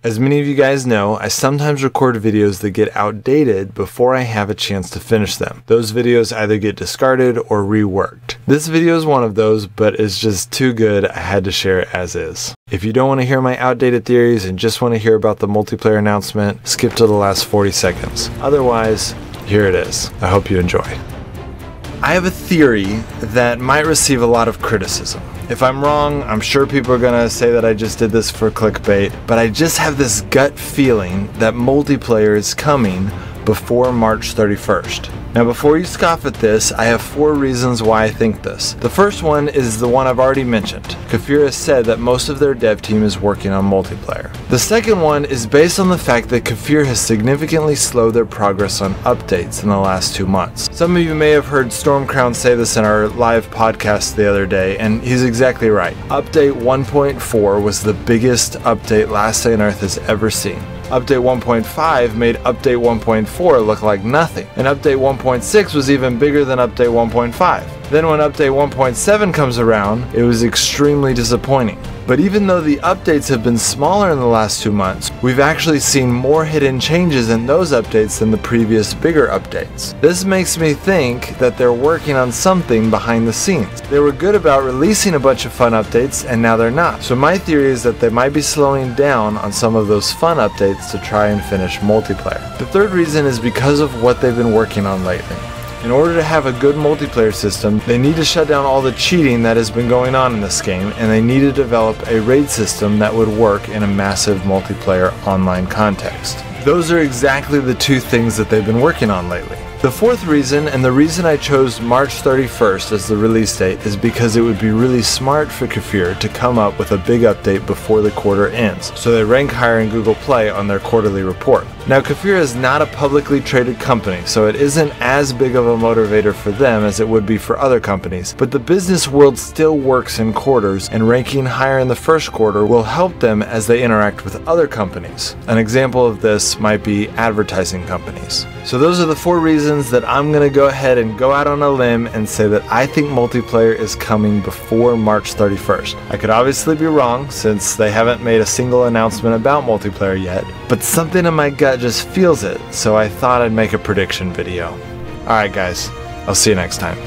As many of you guys know, I sometimes record videos that get outdated before I have a chance to finish them. Those videos either get discarded or reworked. This video is one of those, but it's just too good I had to share it as is. If you don't want to hear my outdated theories and just want to hear about the multiplayer announcement, skip to the last 40 seconds. Otherwise, here it is. I hope you enjoy. I have a theory that might receive a lot of criticism. If I'm wrong, I'm sure people are gonna say that I just did this for clickbait, but I just have this gut feeling that multiplayer is coming before March 31st. Now before you scoff at this, I have 4 reasons why I think this. The first one is the one I've already mentioned. Kafir has said that most of their dev team is working on multiplayer. The second one is based on the fact that Kafir has significantly slowed their progress on updates in the last 2 months. Some of you may have heard Stormcrown say this in our live podcast the other day, and he's exactly right. Update 1.4 was the biggest update Last Day on Earth has ever seen. Update 1.5 made Update 1.4 look like nothing, and Update 1.6 was even bigger than Update 1.5. Then when Update 1.7 comes around, it was extremely disappointing. But even though the updates have been smaller in the last 2 months, we've actually seen more hidden changes in those updates than the previous bigger updates. This makes me think that they're working on something behind the scenes. They were good about releasing a bunch of fun updates, and now they're not. So my theory is that they might be slowing down on some of those fun updates to try and finish multiplayer. The third reason is because of what they've been working on lately. In order to have a good multiplayer system, they need to shut down all the cheating that has been going on in this game, and they need to develop a raid system that would work in a massive multiplayer online context. Those are exactly the 2 things that they've been working on lately. The fourth reason, and the reason I chose March 31st as the release date, is because it would be really smart for Kafir to come up with a big update before the quarter ends, so they rank higher in Google Play on their quarterly report. Now Kafir is not a publicly traded company, so it isn't as big of a motivator for them as it would be for other companies, but the business world still works in quarters, and ranking higher in the first quarter will help them as they interact with other companies. An example of this might be advertising companies. So those are the 4 reasons that I'm going to go ahead and go out on a limb and say that I think multiplayer is coming before March 31st. I could obviously be wrong since they haven't made a single announcement about multiplayer yet, but something in my gut just feels it, so I thought I'd make a prediction video. Alright guys, I'll see you next time.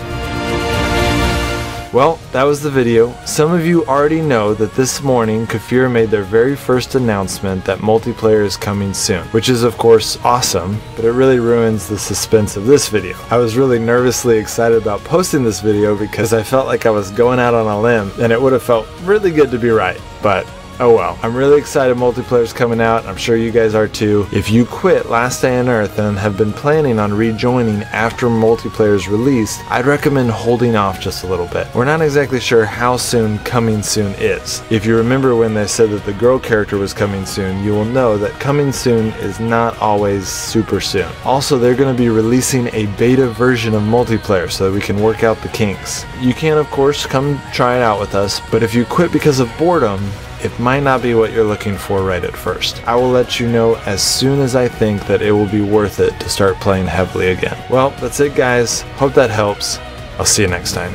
Well, that was the video. Some of you already know that this morning Kafir made their very first announcement that multiplayer is coming soon, which is of course awesome, but it really ruins the suspense of this video. I was really nervously excited about posting this video because I felt like I was going out on a limb, and it would have felt really good to be right, but oh well. I'm really excited multiplayer's coming out. I'm sure you guys are too. If you quit Last Day on Earth and have been planning on rejoining after multiplayer's released, I'd recommend holding off just a little bit. We're not exactly sure how soon coming soon is. If you remember when they said that the girl character was coming soon, you will know that coming soon is not always super soon. Also, they're going to be releasing a beta version of multiplayer so that we can work out the kinks. You can of course come try it out with us, but if you quit because of boredom, it might not be what you're looking for right at first. I will let you know as soon as I think that it will be worth it to start playing heavily again. Well, that's it guys. Hope that helps. I'll see you next time.